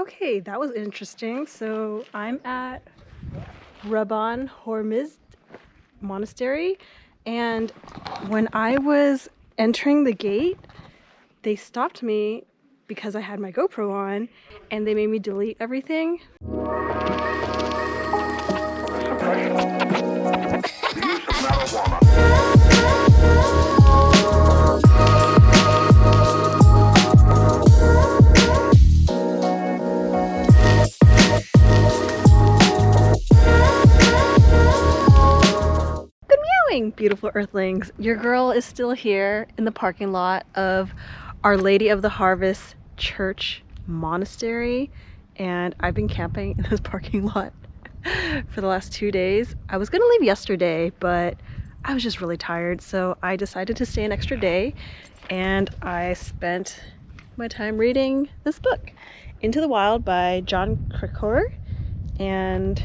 Okay, that was interesting. So I'm at Rabban Hormizd Monastery, and when I was entering the gate, they stopped me because I had my GoPro on, and they made me delete everything. Beautiful Earthlings, your girl is still here in the parking lot of Our Lady of the Harvest Church Monastery, and I've been camping in this parking lot for the last 2 days. I was gonna leave yesterday, but I was just really tired, so I decided to stay an extra day, and I spent my time reading this book, Into the Wild by John Krakauer. And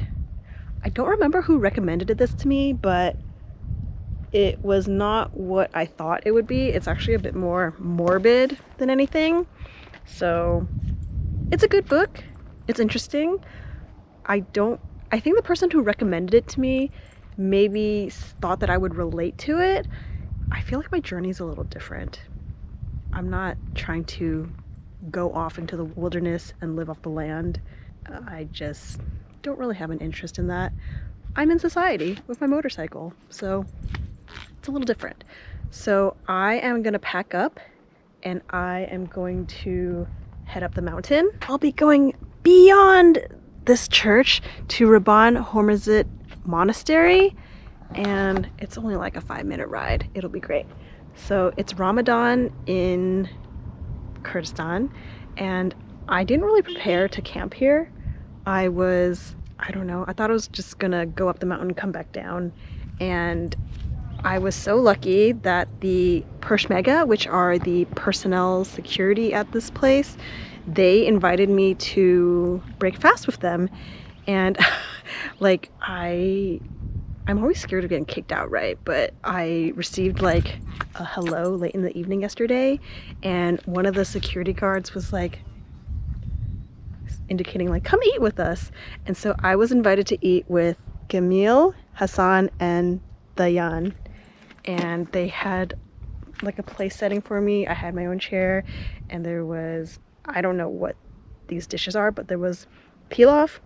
I don't remember who recommended this to me, but it was not what I thought it would be. It's actually a bit more morbid than anything. So it's a good book. It's interesting. I think the person who recommended it to me maybe thought that I would relate to it. I feel like my journey is a little different. I'm not trying to go off into the wilderness and live off the land. I just don't really have an interest in that. I'm in society with my motorcycle, so it's a little different. So I am gonna pack up and I am going to head up the mountain. I'll be going beyond this church to Rabban Hormizd Monastery, and it's only like a 5-minute ride. It'll be great. So it's Ramadan in Kurdistan, and I didn't really prepare to camp here. I don't know, I thought I was just gonna go up the mountain, come back down, and I was so lucky that the Peshmerga, which are the personnel security at this place, they invited me to break fast with them. And like, I'm always scared of getting kicked out, right? But I received like a hello late in the evening yesterday, and one of the security guards was like indicating like, come eat with us. And so I was invited to eat with Gamil, Hassan, and Dayan. And they had like a place setting for me. I had my own chair, and there was, I don't know what these dishes are, but there was pilaf,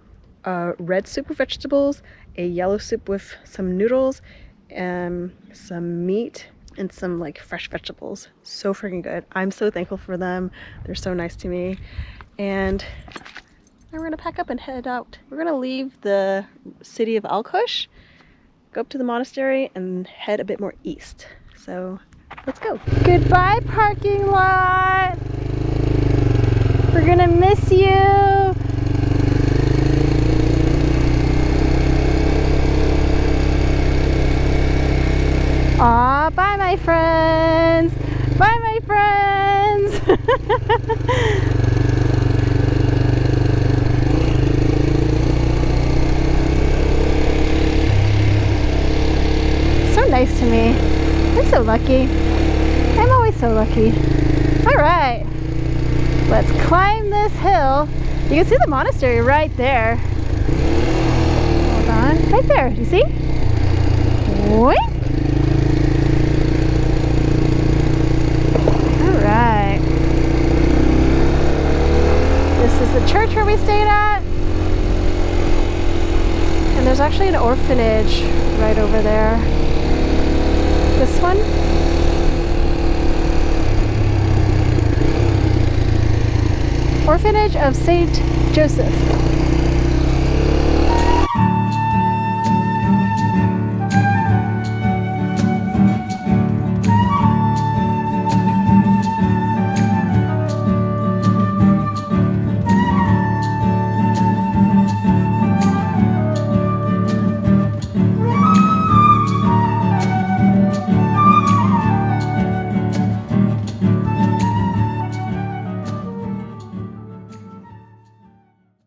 red soup with vegetables, a yellow soup with some noodles, some meat, and some like fresh vegetables. So freaking good. I'm so thankful for them. They're so nice to me. And we're gonna pack up and head out. We're gonna leave the city of Alqosh, go up to the monastery, and head a bit more east. So let's go. Goodbye, parking lot. We're gonna miss you. Aw, bye my friends. Bye my friends. Nice to me. I'm so lucky. I'm always so lucky. All right, let's climb this hill. You can see the monastery right there. Hold on, right there. Do you see? Wait. All right. This is the church where we stayed at, and there's actually an orphanage right over there. This one. Orphanage of St. Joseph.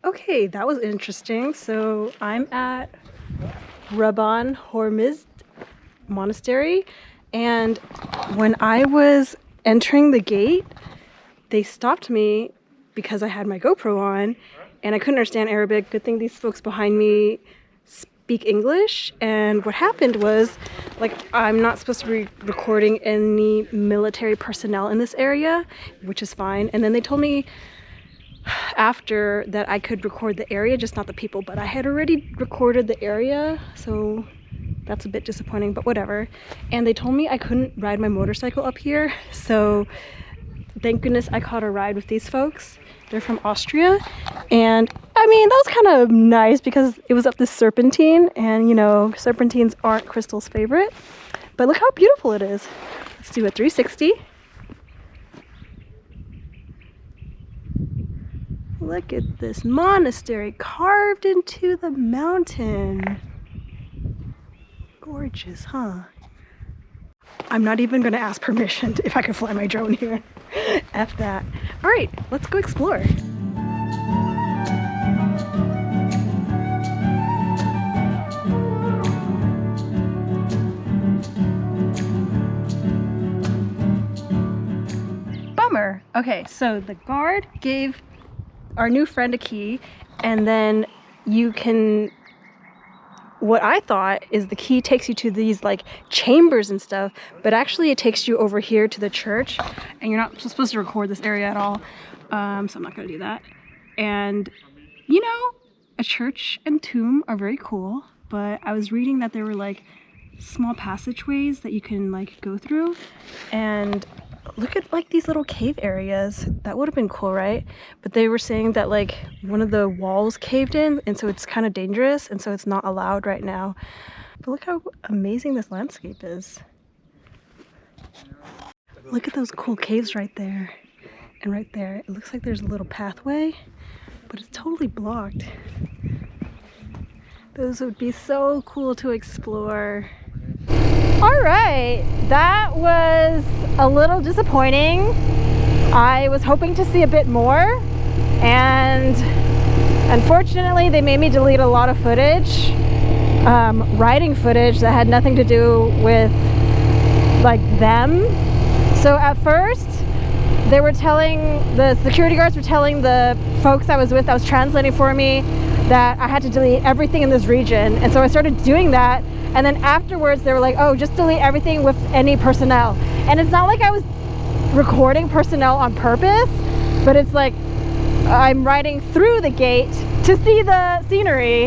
Okay, that was interesting. So I'm at Rabban Hormizd Monastery, and when I was entering the gate, they stopped me because I had my GoPro on and I couldn't understand Arabic. Good thing these folks behind me speak English. And what happened was, like, I'm not supposed to be recording any military personnel in this area, which is fine. And then they told me after that I could record the area, just not the people, but I had already recorded the area, so that's a bit disappointing, but whatever. And they told me I couldn't ride my motorcycle up here, so thank goodness I caught a ride with these folks. They're from Austria, and I mean, that was kind of nice because it was up this serpentine, and you know, serpentines aren't Crystal's favorite, but look how beautiful it is. Let's do a 360. Look at this monastery carved into the mountain. Gorgeous, huh? I'm not even gonna ask permission if I can fly my drone here. F that. All right, let's go explore. Bummer. Okay, so the guard gave our new friend a key, and then you can, what I thought is the key takes you to these like chambers and stuff, but actually it takes you over here to the church, and you're not supposed to record this area at all, so I'm not gonna do that. And you know, a church and tomb are very cool, but I was reading that there were like small passageways that you can like go through, and look at like these little cave areas. That would have been cool, right? But they were saying that like one of the walls caved in, and so it's kind of dangerous, and so it's not allowed right now. But look how amazing this landscape is. Look at those cool caves right there and right there. It looks like there's a little pathway, but it's totally blocked. Those would be so cool to explore. All right, that was a little disappointing. I was hoping to see a bit more, and unfortunately they made me delete a lot of footage, riding footage that had nothing to do with like them. So at first they were telling, the security guards were telling the folks I was with, that was translating for me, that I had to delete everything in this region. And so I started doing that, and then afterwards they were like, oh, just delete everything with any personnel. And it's not like I was recording personnel on purpose, but it's like I'm riding through the gate to see the scenery,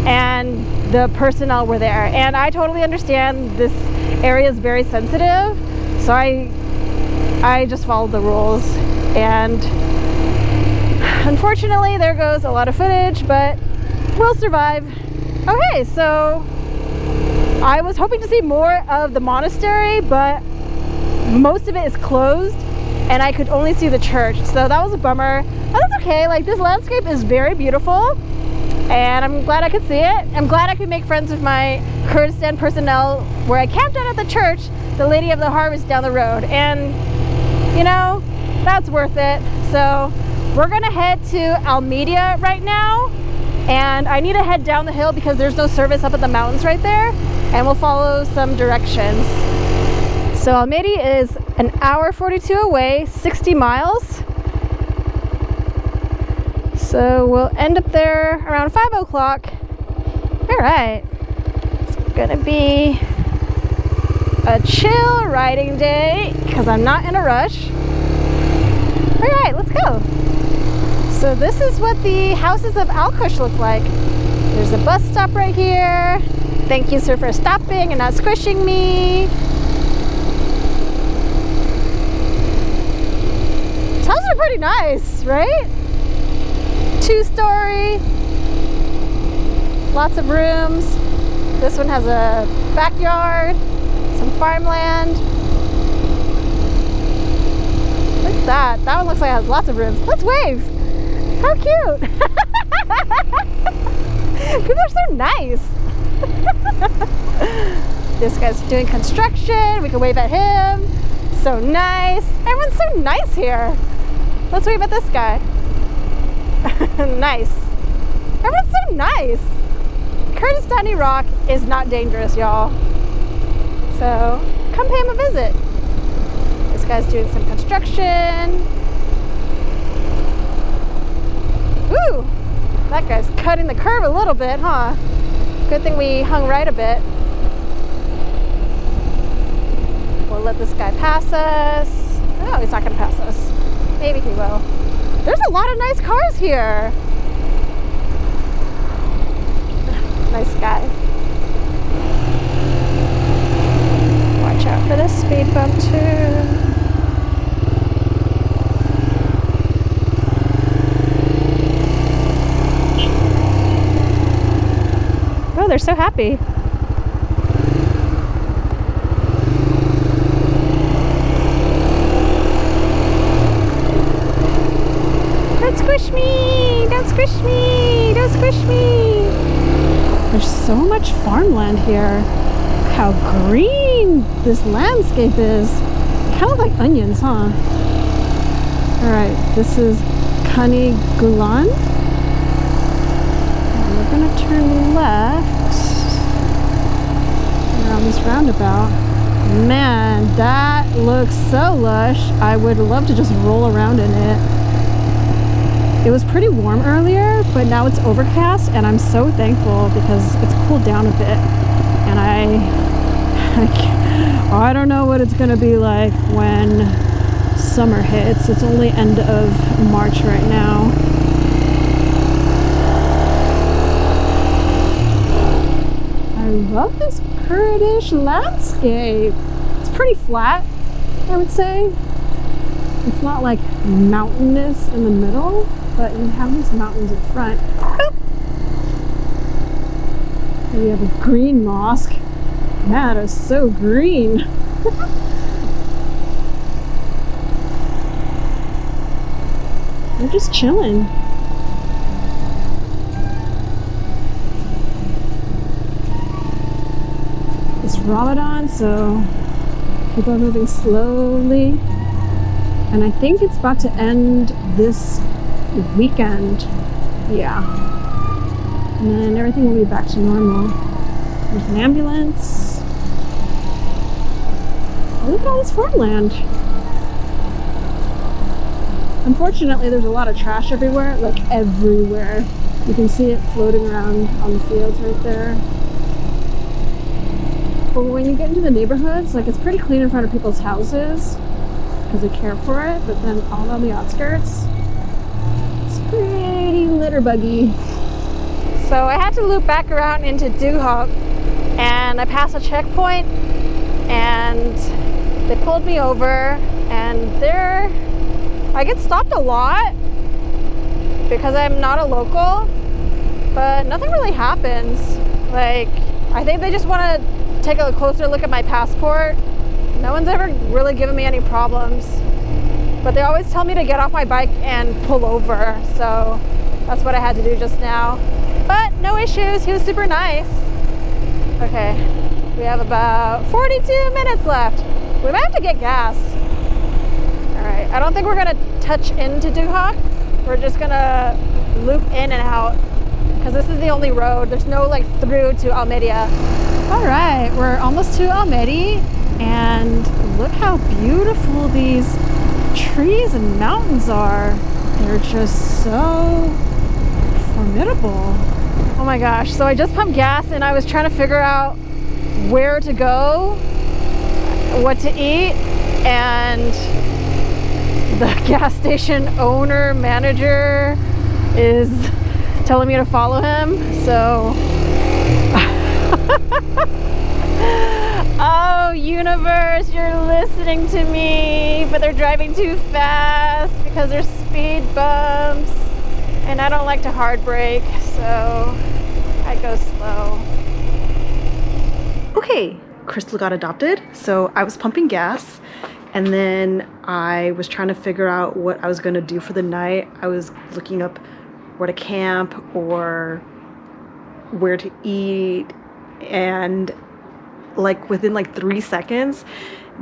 and the personnel were there. And I totally understand this area is very sensitive, so I just followed the rules, and unfortunately there goes a lot of footage, but we'll survive. Okay, so I was hoping to see more of the monastery, but most of it is closed and I could only see the church, so that was a bummer. But that's okay, like this landscape is very beautiful and I'm glad I could see it. I'm glad I could make friends with my Kurdistan personnel where I camped out at the church, the Lady of the Harvest down the road, and you know, that's worth it. So we're gonna head to Amedi right now, and I need to head down the hill because there's no service up at the mountains right there, and we'll follow some directions. So Amedi is an hour 42 away, 60 miles. So we'll end up there around 5 o'clock. All right, it's gonna be a chill riding day because I'm not in a rush. All right, let's go. So this is what the houses of Alqosh look like. There's a bus stop right here. Thank you, sir, for stopping and not squishing me. These houses are pretty nice, right? 2-story, lots of rooms. This one has a backyard, some farmland. Look at that. That one looks like it has lots of rooms. Let's wave. How cute. People are so nice. This guy's doing construction. We can wave at him. So nice. Everyone's so nice here. Let's wave at this guy. Nice. Everyone's so nice. Kurdistan Iraq is not dangerous, y'all. So come pay him a visit. This guy's doing some construction. Ooh, that guy's cutting the curve a little bit, huh? Good thing we hung right a bit. We'll let this guy pass us. No, he's not gonna pass us. Maybe he will. There's a lot of nice cars here. Nice guy. Watch out for this speed bump too. Oh, they're so happy. Don't squish me! Don't squish me! Don't squish me! There's so much farmland here. Look how green this landscape is. Kind of like onions, huh? Alright, this is Kani Gulan. And we're gonna turn left around this roundabout. Man, that looks so lush. I would love to just roll around in it. It was pretty warm earlier, but now it's overcast, and I'm so thankful because it's cooled down a bit. And I don't know what it's gonna be like when summer hits. It's only end of March right now. I love this Kurdish landscape. It's pretty flat, I would say. It's not like mountainous in the middle, but you have these mountains in front. Boop. And you have a green mosque. Man, it's so green. We're just chilling. It's Ramadan, so people are moving slowly. And I think it's about to end this weekend. Yeah. And then everything will be back to normal. There's an ambulance. Look at all this farmland. Unfortunately, there's a lot of trash everywhere, like everywhere. You can see it floating around on the fields right there. But when you get into the neighborhoods, like it's pretty clean in front of people's houses because they care for it, but then all on the outskirts, it's pretty litter buggy. So I had to loop back around into Duhok, and I passed a checkpoint, and they pulled me over, and there I get stopped a lot because I'm not a local, but nothing really happens. Like, I think they just want to take a closer look at my passport. No one's ever really given me any problems, but they always tell me to get off my bike and pull over, so that's what I had to do just now. But no issues, he was super nice. Okay, we have about 42 minutes left. We might have to get gas. Alright, I don't think we're gonna touch into Duhok. We're just gonna loop in and out because this is the only road. There's no like through to Amedi. Alright, we're almost to Amedi. And look how beautiful these trees and mountains are. They're just so formidable. Oh my gosh, so I just pumped gas and I was trying to figure out where to go, what to eat, and the gas station owner, manager is telling me to follow him, so oh, universe, you're listening to me, but they're driving too fast because there's speed bumps, and I don't like to hard brake, so I go slow. Okay, Crystal got adopted, so I was pumping gas, and then I was trying to figure out what I was going to do for the night. I was looking up where to camp or where to eat, and like within like 3 seconds,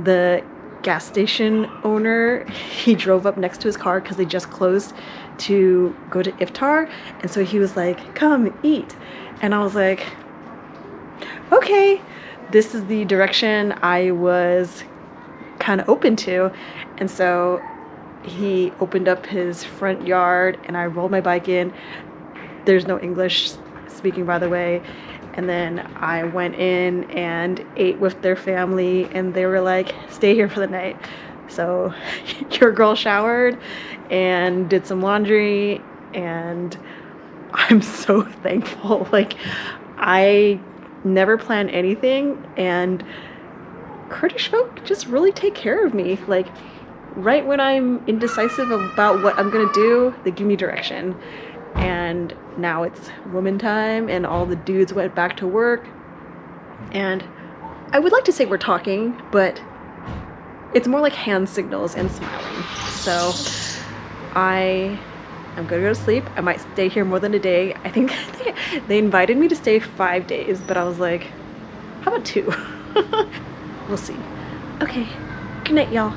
the gas station owner, he drove up next to his car because they just closed to go to iftar, and so he was like, come eat. And I was like, okay, this is the direction I was kind of open to. And so he opened up his front yard and I rolled my bike in. There's no English speaking, by the way. And then I went in and ate with their family, and they were like, stay here for the night. So your girl showered and did some laundry, and I'm so thankful. Like, I never plan anything, and Kurdish folk just really take care of me. Like, right when I'm indecisive about what I'm gonna do, they give me direction. And now it's woman time and all the dudes went back to work, and I would like to say we're talking, but it's more like hand signals and smiling. So I'm gonna go to sleep. I might stay here more than a day. I think they invited me to stay 5 days, but I was like, how about 2? We'll see. Okay, good night, y'all.